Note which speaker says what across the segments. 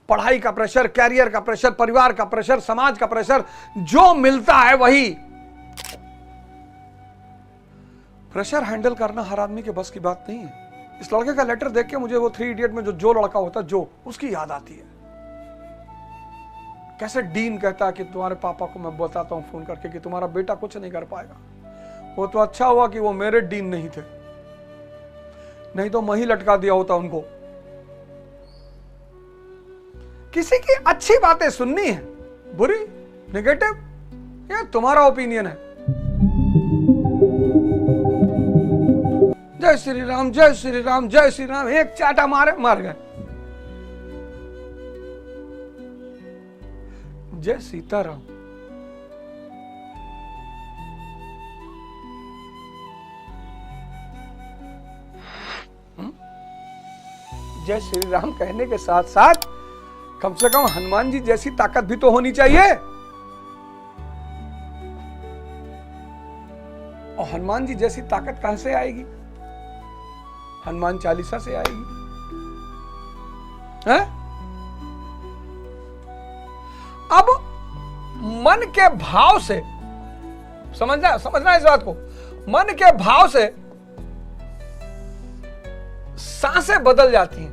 Speaker 1: पढ़ाई का pressure, career का प्रेशर, परिवार का प्रेशर, समाज का प्रेशर, जो मिलता है वही। प्रेशर हैंडल करना हर आदमी के बस की बात नहीं है। इस लड़के का लेटर देख के मुझे वो 3 इडियट में जो लड़का होता है, जो उसकी याद आती है। कैसे डीन कहता है कि तुम्हारे पापा को मैं बताता हूं फोन करके कि तुम्हारा बेटा कुछ नहीं कर पाएगा। वो तो अच्छा हुआ कि वो मेरे डीन नहीं थे, नहीं तो मैं ही लटका दिया होता उनको। किसी की अच्छी बातें सुननी है, बुरी, नेगेटिव, ये तुम्हारा ओपिनियन है। जय श्री राम, जय श्री राम, जय श्री राम, एक चाटा मारे मार गए। जय सीताराम। जय श्री राम कहने के साथ साथ कम से कम हनुमान जी जैसी ताकत भी तो होनी चाहिए। और हनुमान जी जैसी ताकत कहां से आएगी? हनुमान चालीसा से आएगी। है? अब मन के भाव से समझना इस बात को, मन के भाव से सांसें बदल जाती हैं।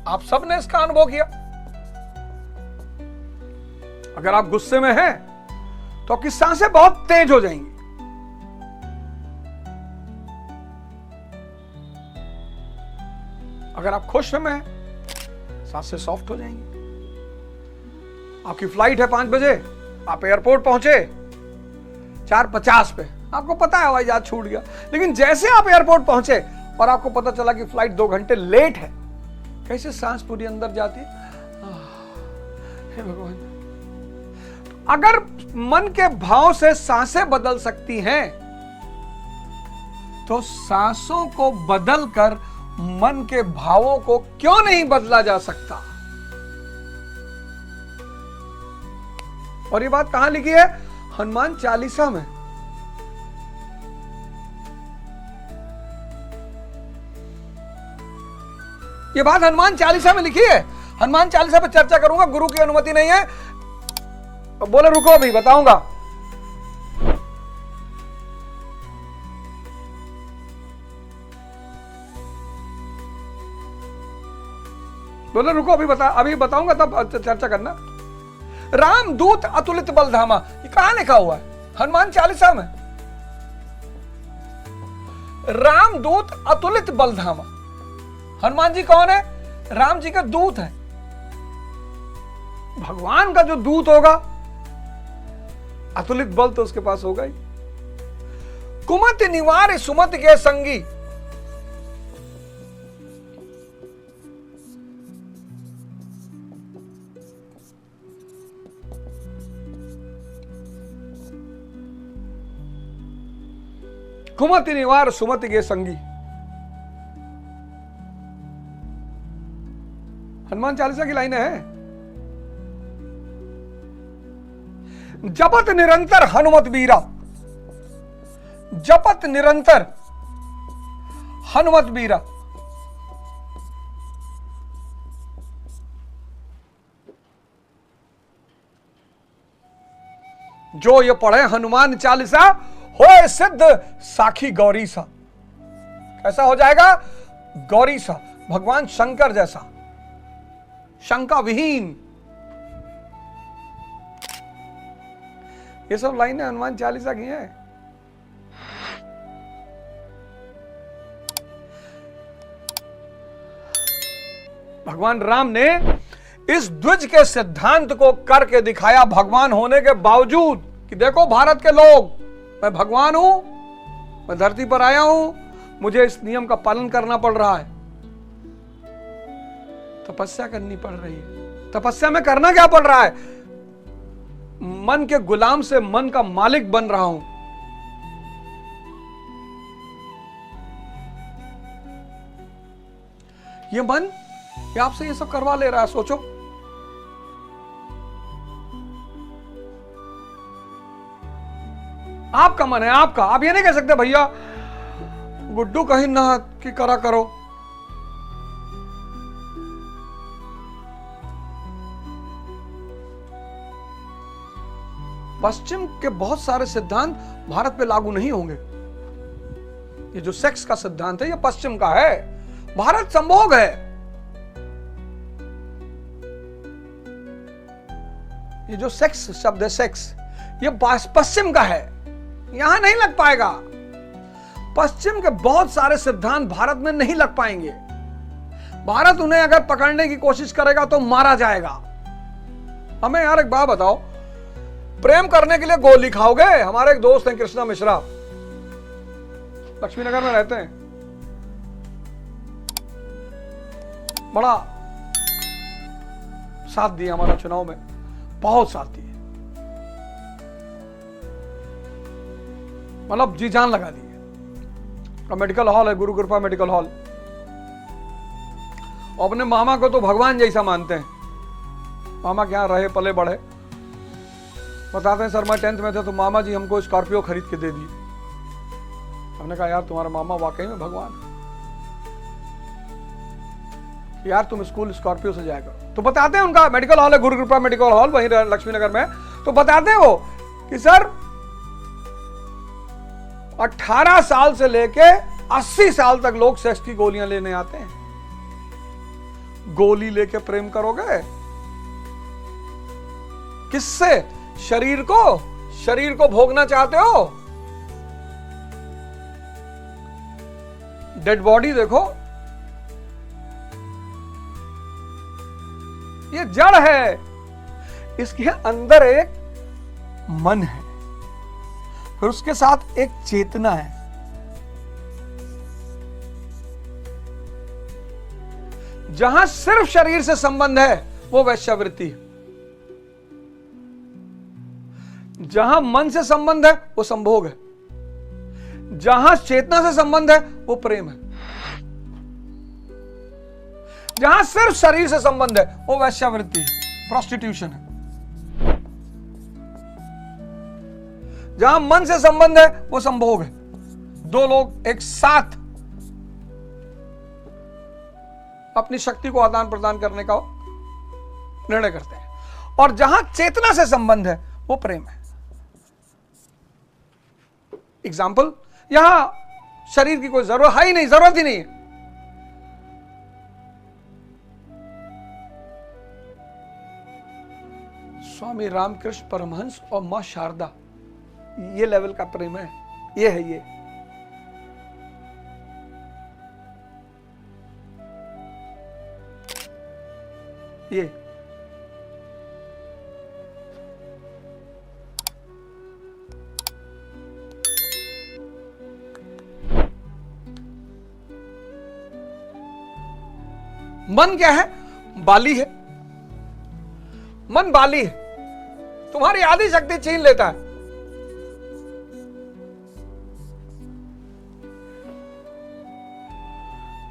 Speaker 1: आप सबने इसका अनुभव किया। अगर आप गुस्से में हैं तो आपकी सांसें बहुत तेज हो जाएंगी। अगर आप खुश में हैं, सांसें सॉफ्ट हो जाएंगी। आपकी फ्लाइट है 5 बजे, आप एयरपोर्ट पहुंचे 4:50 पे, आपको पता है हवाई जहाज छूट गया, लेकिन जैसे आप एयरपोर्ट पहुंचे और आपको पता चला कि फ्लाइट 2 घंटे लेट है, कैसे सांस पूरी अंदर जाती है। हे भगवान। अगर मन के भाव से सांसें बदल सकती हैं तो सांसों को बदलकर मन के भावों को क्यों नहीं बदला जा सकता? और ये बात कहां लिखी है? हनुमान चालीसा में। ये बात हनुमान चालीसा में लिखी है। हनुमान चालीसा पे चर्चा करूंगा, गुरु की अनुमति नहीं है। बोले रुको अभी बताऊंगा। बोले रुको अभी बताऊंगा तब चर्चा करना। रामदूत अतुलित बलधामा, ये कहां लिखा हुआ है? हनुमान चालीसा में। रामदूत अतुलित बलधामा। हनुमान जी कौन है? राम जी का दूत है। भगवान का जो दूत होगा, अतुलित बल तो उसके पास होगा ही। कुमति निवार सुमति के संगी। कुमति निवार सुमति के संगी। हनुमान चालीसा की लाइन है। जपत निरंतर हनुमत बीरा। जपत निरंतर हनुमत बीरा। जो ये पढ़े हनुमान चालीसा हो सिद्ध साखी गौरी सा। कैसा हो जाएगा? गौरी सा, भगवान शंकर जैसा, शंका विहीन। ये सब लाइनें हनुमान चालीसा की हैं। भगवान राम ने इस द्विज के सिद्धांत को करके दिखाया, भगवान होने के बावजूद, कि देखो भारत के लोग, मैं भगवान हूं, मैं धरती पर आया हूं, मुझे इस नियम का पालन करना पड़ रहा है। तपस्या करनी पड़ रही है। तपस्या में करना क्या पड़ रहा है? मन के गुलाम से मन का मालिक बन रहा हूं। ये मन ये आपसे ये सब करवा ले रहा है। सोचो, आपका मन है, आपका। आप ये नहीं कह सकते भैया गुड्डू कहीं ना कि करा करो, पश्चिम के बहुत सारे सिद्धांत भारत पे लागू नहीं होंगे। ये जो सेक्स का सिद्धांत है ये पश्चिम का है, भारत संभोग है। ये जो सेक्स शब्द है, सेक्स, ये पश्चिम का है, यहां नहीं लग पाएगा। पश्चिम के बहुत सारे सिद्धांत भारत में नहीं लग पाएंगे। भारत उन्हें अगर पकड़ने की कोशिश करेगा तो मारा जाएगा। हमें यार एक बात बताओ, प्रेम करने के लिए गोली खाओगे? हमारे एक दोस्त हैं कृष्णा मिश्रा, लक्ष्मी नगर में रहते हैं, बड़ा साथ दिया हमारा चुनाव में, बहुत साथ दिए, मतलब जी जान लगा दी। मेडिकल हॉल है, गुरु कृपा मेडिकल हॉल। अपने मामा को तो भगवान जैसा मानते हैं। मामा क्या रहे पले बढ़े, बताते हैं सर मैं 10th में थे तो मामा जी हमको स्कॉर्पियो खरीद के दे दी। हमने कहा यार तुम्हारा मामा वाकई में भगवान है यार, तुम स्कूल स्कॉर्पियो से जाएगा। तो बताते हैं उनका मेडिकल हॉल है, गुरु कृपा मेडिकल हॉल, वहीं लक्ष्मी नगर में। तो बताते हैं वो कि सर 18 साल से लेके 80 साल तक लोग सेक्स की गोलियां लेने आते हैं। गोली लेके प्रेम करोगे किससे? शरीर को भोगना चाहते हो? डेड बॉडी देखो, ये जड़ है, इसके अंदर एक मन है, फिर उसके साथ एक चेतना है। जहां सिर्फ शरीर से संबंध है वो वैश्यावृत्ति है, जहां मन से संबंध है वो संभोग है, जहां चेतना से संबंध है वो प्रेम है, जहां सिर्फ शरीर से संबंध है वो वैश्यावृत्ति है, प्रोस्टिट्यूशन है। जहां मन से संबंध है वो संभोग है, दो लोग एक साथ अपनी शक्ति को आदान प्रदान करने का निर्णय करते हैं, और जहां चेतना से संबंध है वो प्रेम है। एग्जाम्पल, यहां शरीर की कोई जरूरत है ही नहीं, जरूरत ही नहीं है। स्वामी रामकृष्ण परमहंस और मां शारदा, ये लेवल का प्रेम है, ये है ये। मन क्या है? बाली है। मन बाली है, तुम्हारी आधी शक्ति छीन लेता है।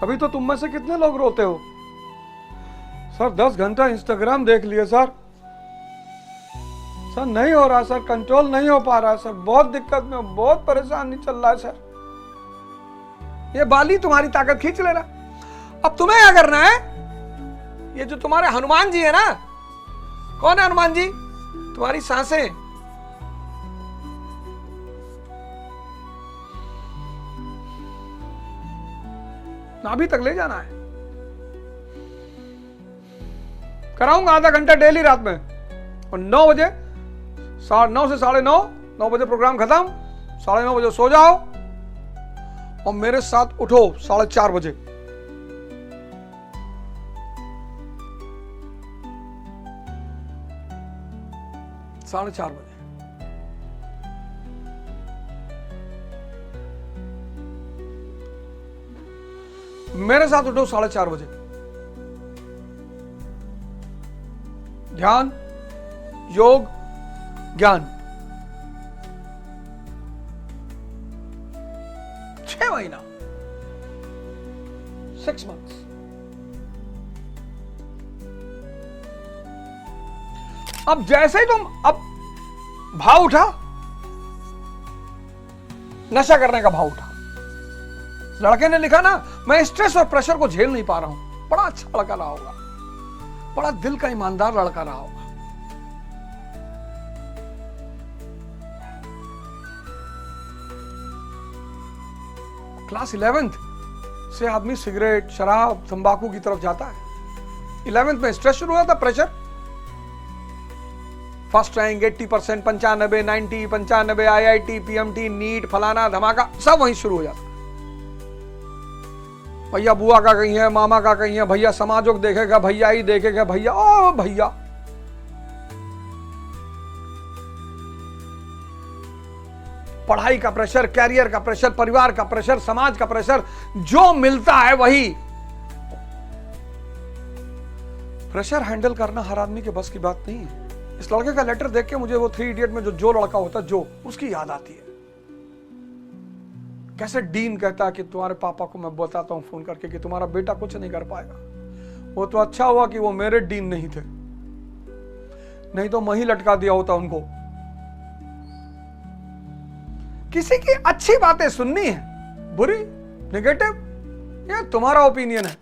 Speaker 1: तभी तो तुम में से कितने लोग रोते हो, सर 10 घंटा इंस्टाग्राम देख लिए सर नहीं हो रहा सर, कंट्रोल नहीं हो पा रहा सर, बहुत दिक्कत में, बहुत परेशानी चल रहा है सर। ये बाली तुम्हारी ताकत खींच ले रहा। अब तुम्हें क्या करना है? ये जो तुम्हारे हनुमान जी है ना, कौन है हनुमान जी? तुम्हारी सांसें। नाभि तक ले जाना है। कराऊंगा आधा घंटा डेली रात में, और 9 बजे, 9 से 9:30, 9 बजे प्रोग्राम खत्म, 9:30 बजे सो जाओ और मेरे साथ उठो 4:30 बजे। साढ़े 4 बजे मेरे साथ उठो 4:30 बजे। ध्यान, योग, ज्ञान, 6 महीना, 6 months। अब जैसे ही तुम, अब भाव उठा, नशा करने का भाव उठा। लड़के ने लिखा ना, मैं स्ट्रेस और प्रेशर को झेल नहीं पा रहा हूं। बड़ा अच्छा लड़का रहा होगा, बड़ा दिल का ईमानदार लड़का रहा होगा। क्लास 11th से आदमी सिगरेट, शराब, तंबाकू की तरफ जाता है। 11th में स्ट्रेस शुरू हुआ था, pressure. First rank 80%, 95, 90, 95, IIT, PMT, NEET, फलाना धमाका सब वहीं शुरू हो जाता। भैया बुआ का कहीं है, मामा का कहीं है, भैया समाजों को देखेगा, भैया ही देखेगा, भैया ओ भैया। पढ़ाई का प्रेशर, कैरियर का प्रेशर, परिवार का प्रेशर, समाज का प्रेशर, जो मिलता है वही। प्रेशर हैंडल करना हर आदमी के बस की बात नहीं है। इस लड़के का लेटर देख के मुझे वो 3 इडियट में जो लड़का होता है, जो उसकी याद आती है। कैसे डीन कहता है कि तुम्हारे पापा को मैं बताता हूं फोन करके कि तुम्हारा बेटा कुछ नहीं कर पाएगा। वो तो अच्छा हुआ कि वो मेरे डीन नहीं थे, नहीं तो मैं ही लटका दिया होता उनको। किसी की अच्छी बातें सुननी है, बुरी, नेगेटिव, ये तुम्हारा ओपिनियन है।